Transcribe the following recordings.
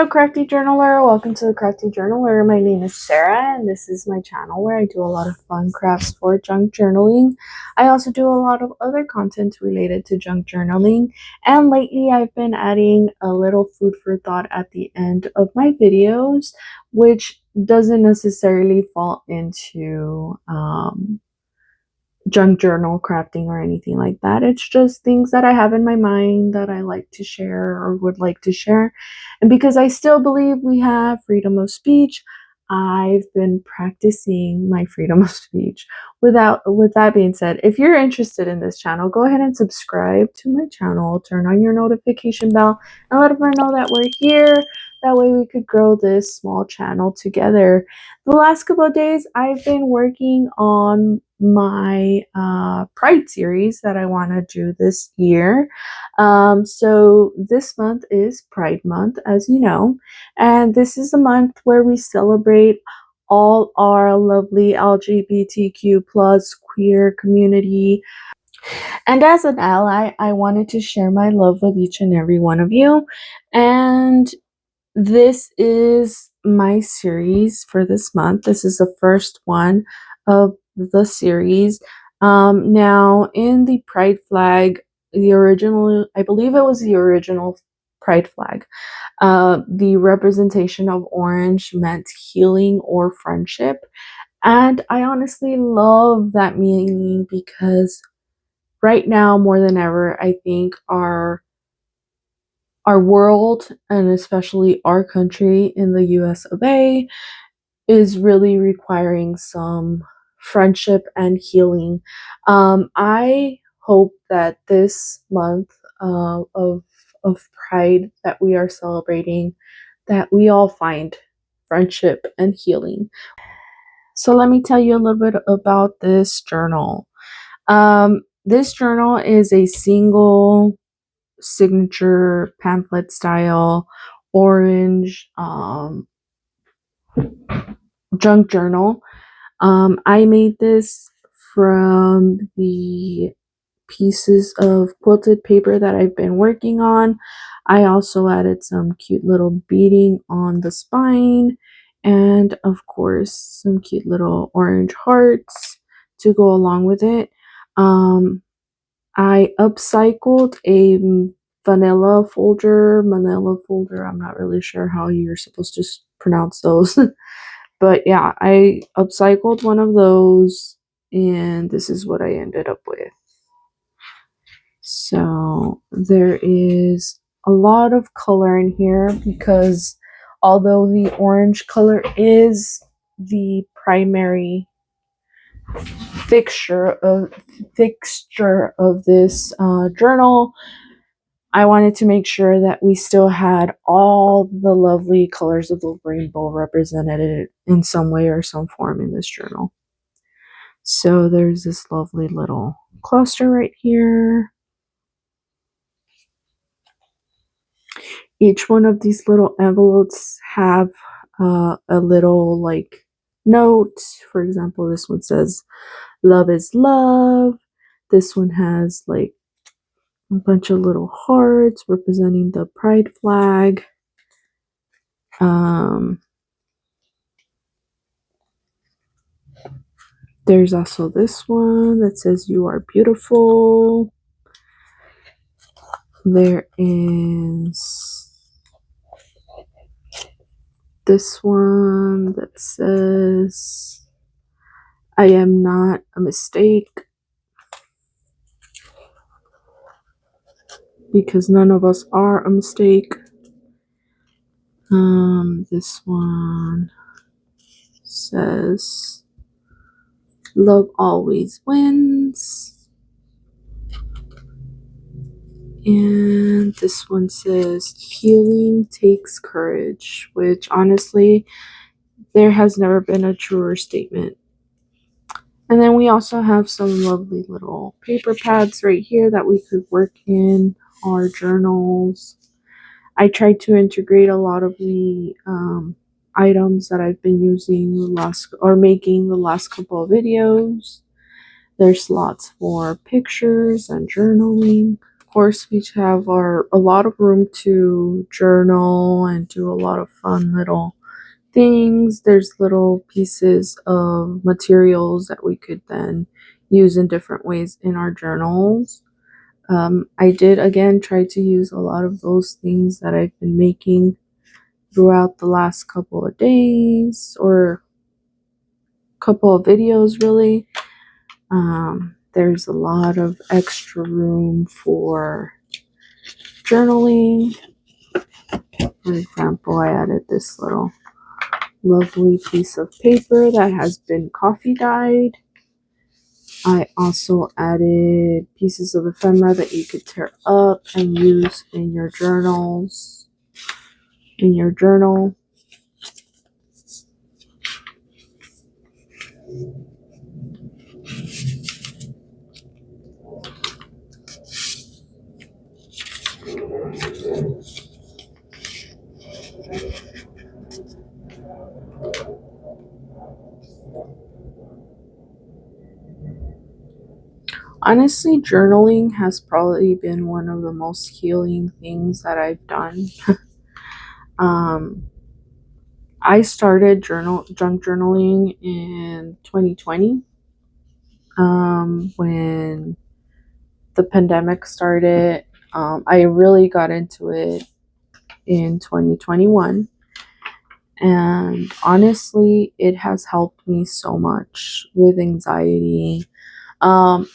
Hello, Crafty Journaler. Welcome to the Crafty Journaler. My name is Sarah, and this is my channel where I do a lot of fun crafts for junk journaling. I also do a lot of other content related to junk journaling, and lately I've been adding a little food for thought at the end of my videos, which doesn't necessarily fall into junk journal crafting or anything like that. It's just things that I have in my mind that I like to share or would like to share. And because I still believe we have freedom of speech, I've been practicing my freedom of speech. With that being said, if you're interested in this channel, go ahead and subscribe to my channel, turn on your notification bell, and let everyone know that we're here. That way we could grow this small channel together. The last couple of days, I've been working on my Pride series that I want to do this year. So this month is Pride Month, as you know, and this is a month where we celebrate all our lovely LGBTQ plus queer community. And as an ally, I wanted to share my love with each and every one of you. And this is my series for this month. This is the first one of the series. Now, in the Pride flag, the original, I believe it was the original Pride flag, the representation of orange meant healing or friendship. And I honestly love that meaning because right now, more than ever, I think our world, and especially our country in the US of A, is really requiring some friendship and healing. I hope that this month of Pride that we are celebrating, that we all find friendship and healing. So let me tell you a little bit about this journal. This journal is a single signature pamphlet style orange junk journal. I made this from the pieces of quilted paper that I've been working on. I also added some cute little beading on the spine, and of course some cute little orange hearts to go along with it. I upcycled a manila folder. I'm not really sure how you're supposed to pronounce those. But yeah, I upcycled one of those, and this is what I ended up with. So there is a lot of color in here because although the orange color is the primary fixture of this journal, I wanted to make sure that we still had all the lovely colors of the rainbow represented in some way or some form in this journal. So there's this lovely little cluster right here. Each one of these little envelopes have a little like note. For example, this one says love is love. This one has like a bunch of little hearts representing the pride flag. There's also this one that says you are beautiful. There is this one that says I am not a mistake, because none of us are a mistake. This one says love always wins. And this one says healing takes courage, which honestly, there has never been a truer statement. And then we also have some lovely little paper pads right here that we could work in our journals. I tried to integrate a lot of the items that I've been using making the last couple of videos. There's slots for pictures and journaling, of course, we have a lot of room to journal and do a lot of fun little things. There's little pieces of materials that we could then use in different ways in our journals. I did again try to use a lot of those things that I've been making throughout the last couple of days or couple of videos, really. There's a lot of extra room for journaling. For example, I added this little lovely piece of paper that has been coffee dyed. I also added pieces of ephemera that you could tear up and use in your journals, in your journal. Honestly, journaling has probably been one of the most healing things that I've done. um, I started junk journaling in 2020, when the pandemic started. I really got into it in 2021, and honestly, it has helped me so much with anxiety. Um,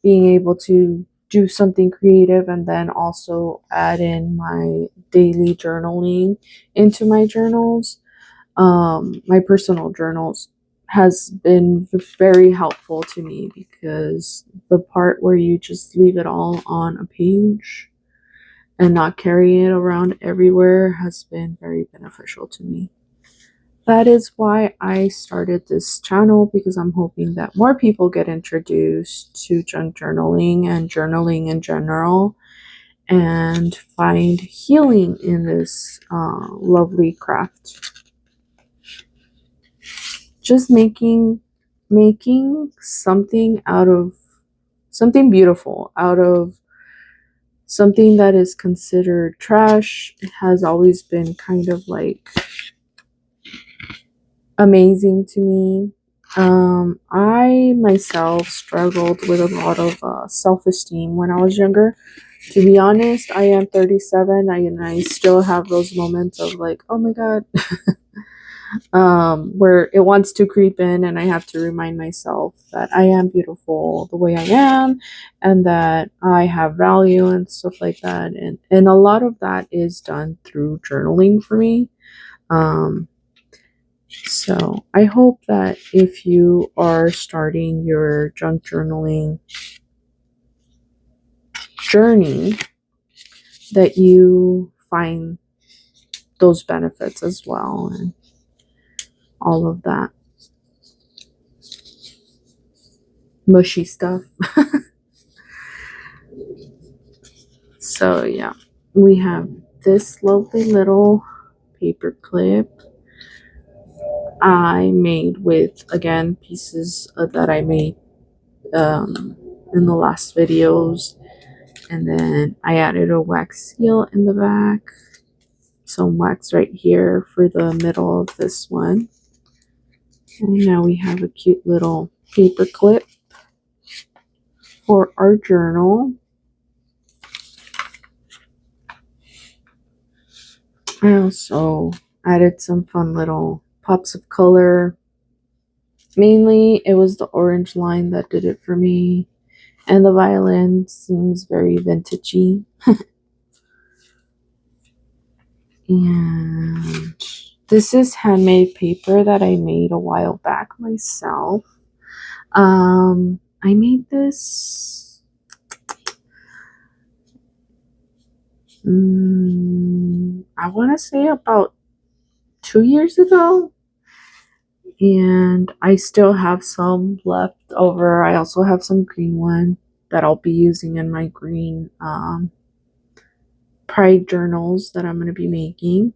Being able to do something creative and then also add in my daily journaling into my journals, my personal journals, has been very helpful to me, because the part where you just leave it all on a page and not carry it around everywhere has been very beneficial to me. That is why I started this channel, because I'm hoping that more people get introduced to junk journaling and journaling in general and find healing in this lovely craft. Just making something out of something beautiful out of something that is considered trash has always been kind of like amazing to me. I myself struggled with a lot of self-esteem when I was younger. To be honest, I am 37, and I still have those moments of like, oh my god, where it wants to creep in, and I have to remind myself that I am beautiful the way I am, and that I have value and stuff like that. And a lot of that is done through journaling for me. So I hope that if you are starting your junk journaling journey, that you find those benefits as well, and all of that mushy stuff. So yeah, we have this lovely little paper clip I made with, again, pieces that I made in the last videos. And then I added a wax seal in the back, some wax right here for the middle of this one. And now we have a cute little paper clip for our journal. I also added some fun little pops of color. Mainly, it was the orange line that did it for me. And the violin seems very vintagey. And this is handmade paper that I made a while back myself. I made this I want to say about 2 years ago, and I still have some left over. I also have some green one that I'll be using in my green pride journals that I'm going to be making.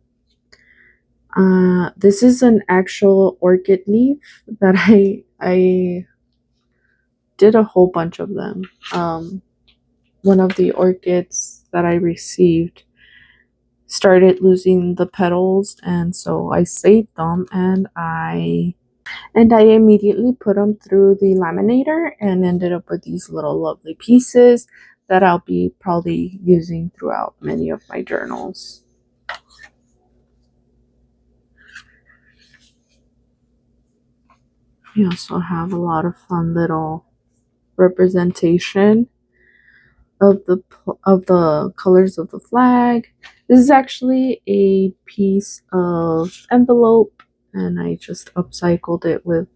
This is an actual orchid leaf that I did a whole bunch of them. one of the orchids that I received started losing the petals, and so I saved them, and I immediately put them through the laminator and ended up with these little lovely pieces that I'll be probably using throughout many of my journals. We also have a lot of fun little representation of the colors of the flag. This is actually a piece of envelope, and I just upcycled it with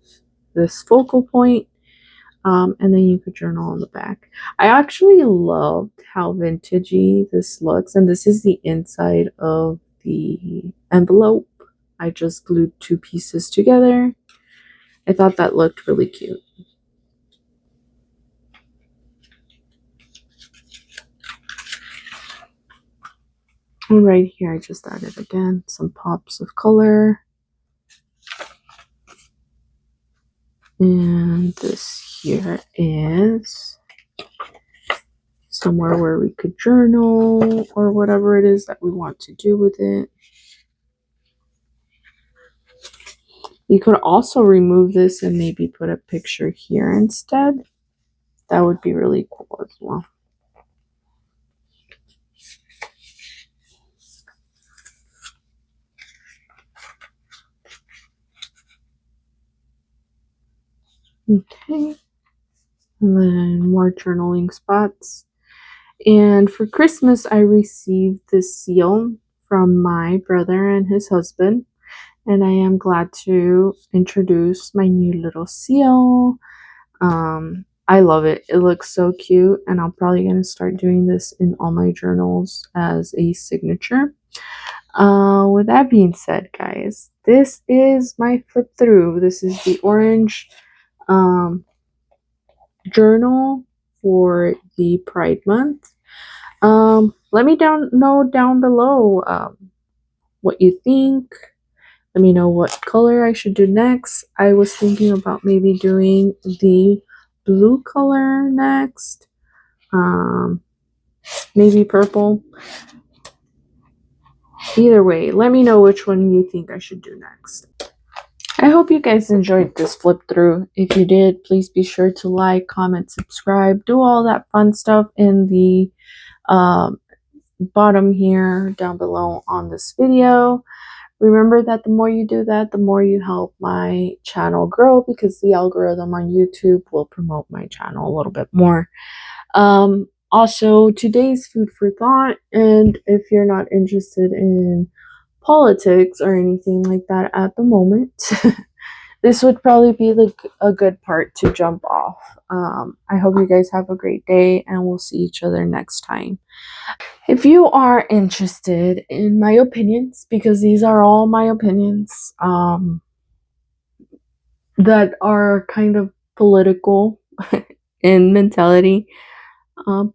this focal point. And then you could journal on the back. I actually loved how vintagey this looks, and this is the inside of the envelope. I just glued two pieces together. I thought that looked really cute. And right here, I just added again some pops of color. And this here is somewhere where we could journal or whatever it is that we want to do with it. You could also remove this and maybe put a picture here instead. That would be really cool as well. Okay. And then more journaling spots. And for Christmas, I received this seal from my brother and his husband. And I am glad to introduce my new little seal. I love it. It looks so cute, and I'm probably going to start doing this in all my journals as a signature. With that being said, guys, this is my flip through. This is the orange journal for the Pride Month. Let me know down below what you think. Let me know what color I should do next. I was thinking about maybe doing the blue color next. Maybe purple. Either way, let me know which one you think I should do next. I hope you guys enjoyed this flip through. If you did, please be sure to like, comment, subscribe, do all that fun stuff in the bottom here down below on this video. Remember that the more you do that, the more you help my channel grow, because the algorithm on YouTube will promote my channel a little bit more. Also, today's food for thought, and if you're not interested in politics or anything like that at the moment, this would probably be a good part to jump off. I hope you guys have a great day, and we'll see each other next time. If you are interested in my opinions, because these are all my opinions that are kind of political in mentality,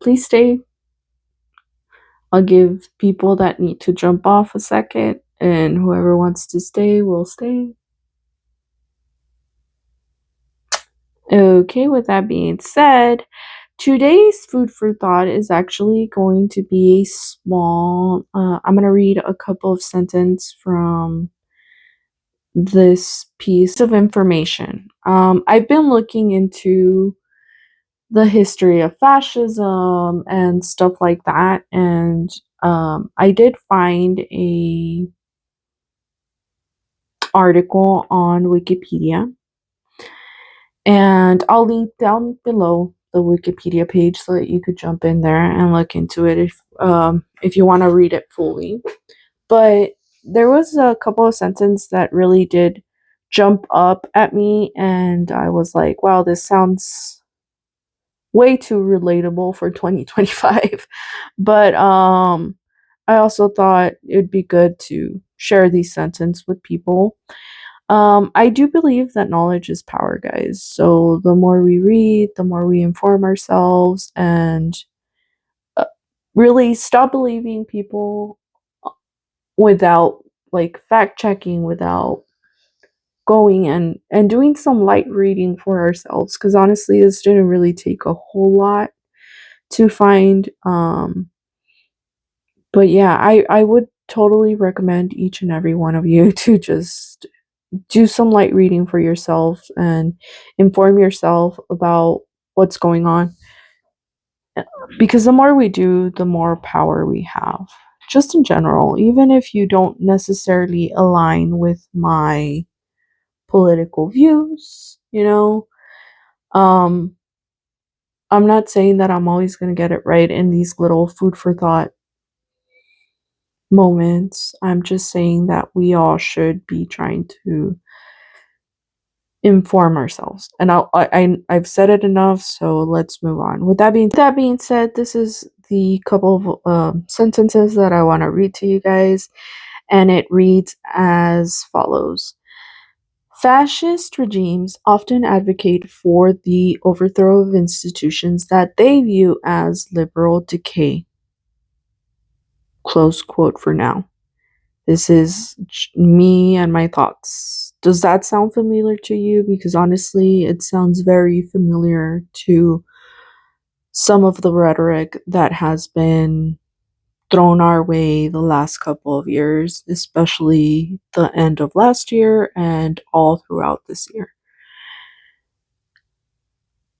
please stay. I'll give people that need to jump off a second, and whoever wants to stay will stay. Okay, with that being said, today's food for thought is actually going to be a small, I'm going to read a couple of sentences from this piece of information. I've been looking into the history of fascism and stuff like that, and I did find a article on Wikipedia, and I'll link down below the Wikipedia page so that you could jump in there and look into it if you want to read it fully. But there was a couple of sentences that really did jump up at me, and I was like, wow, this sounds way too relatable for 2025. But I also thought it would be good to share these sentences with people. I do believe that knowledge is power, guys. So the more we read, the more we inform ourselves, and really stop believing people without like fact checking, without going and doing some light reading for ourselves, because honestly this didn't really take a whole lot to find. But yeah, I would totally recommend each and every one of you to just do some light reading for yourself and inform yourself about what's going on. Because the more we do, the more power we have. Just in general, even if you don't necessarily align with my political views, um, I'm not saying that I'm always going to get it right in these little food for thought moments. I'm just saying that we all should be trying to inform ourselves. And I've said it enough, so let's move on. With that being said, this is the couple of sentences that I want to read to you guys, and it reads as follows. Fascist regimes often advocate for the overthrow of institutions that they view as liberal decay. Close quote for now. This is me and my thoughts. Does that sound familiar to you? Because honestly, it sounds very familiar to some of the rhetoric that has been thrown our way the last couple of years, especially the end of last year and all throughout this year.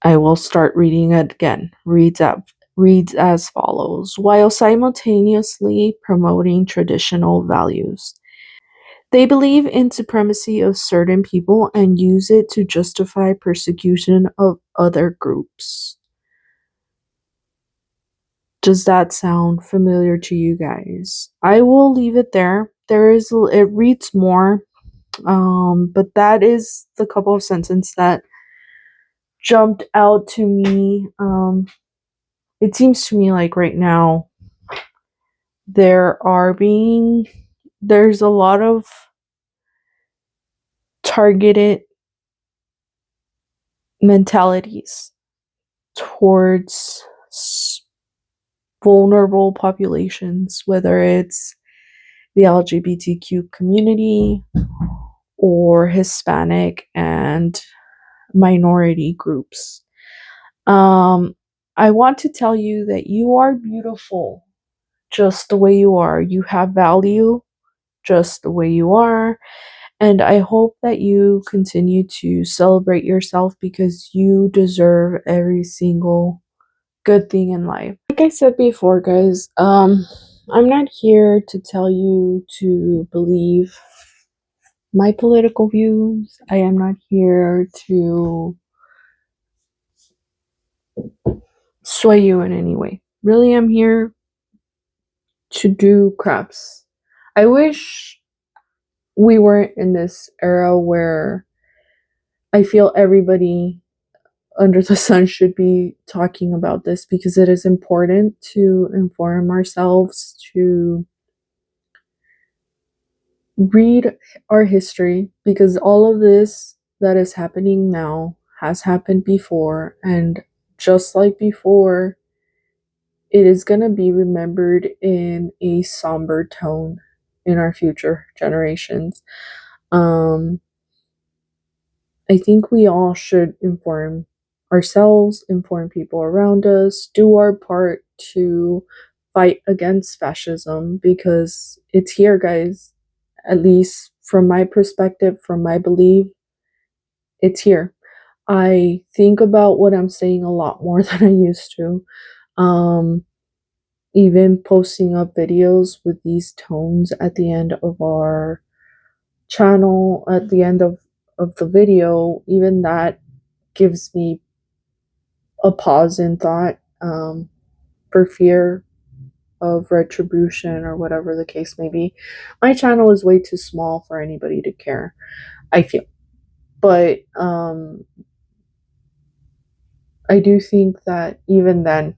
I will start reading it again. Reads as follows. While simultaneously promoting traditional values, they believe in supremacy of certain people and use it to justify persecution of other groups. Does that sound familiar to you guys? I will leave it there. It reads more, but that is the couple of sentences that jumped out to me. It seems to me like right now there's a lot of targeted mentalities towards vulnerable populations, whether it's the LGBTQ community or Hispanic and minority groups. I want to tell you that you are beautiful just the way you are. You have value just the way you are. And I hope that you continue to celebrate yourself because you deserve every single good thing in life. Like I said before, guys, I'm not here to tell you to believe my political views. I am not here to sway you in any way. Really, I'm here to do crafts. I wish we weren't in this era where I feel everybody under the sun should be talking about this because it is important to inform ourselves, to read our history, because all of this that is happening now has happened before, and just like before, it is going to be remembered in a somber tone in our future generations. Um, I think we all should inform ourselves, inform people around us, do our part to fight against fascism because it's here, guys. At least from my perspective, from my belief, it's here. I think about what I'm saying a lot more than I used to. Um, Even posting up videos with these tones at the end of our channel, at the end of the video, even that gives me a pause in thought, for fear of retribution or whatever the case may be. My channel is way too small for anybody to care, I feel. But I do think that even then,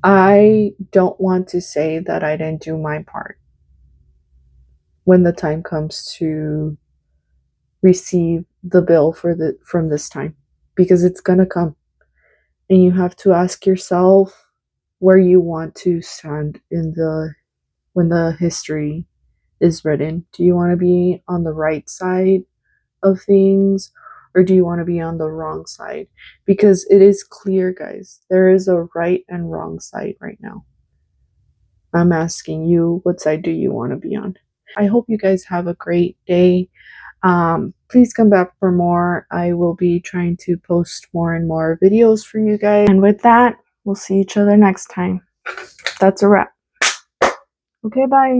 I don't want to say that I didn't do my part when the time comes to receive the bill from this time, because it's gonna come, and you have to ask yourself where you want to stand in the when the history is written. Do you want to be on the right side of things, or do you want to be on the wrong side? Because it is clear, guys, there is a right and wrong side right now. I'm asking you, what side do you want to be on? I hope you guys have a great day. Please come back for more. I will be trying to post more and more videos for you guys. And with that, we'll see each other next time. That's a wrap. Okay, bye.